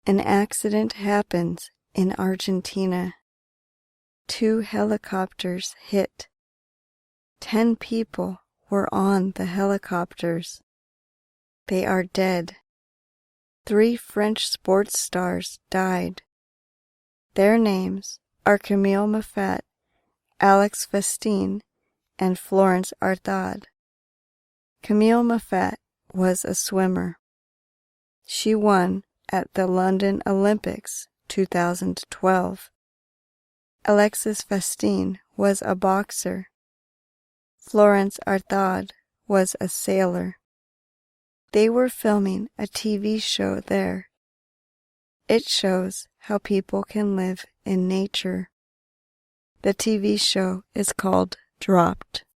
An accident happens in Argentina. 2 helicopters hit. 10 people were on the helicopters. They are dead. 3 French sports stars died. Their names are Camille Maffat, Alex Vestine, and Florence Artaud. Camille Maffat was a swimmer. She won at the London Olympics 2012. Alexis Vestine was a boxer. Florence Artaud was a sailor. They were filming a TV show there. It shows how people can live in nature. The TV show is called Dropped.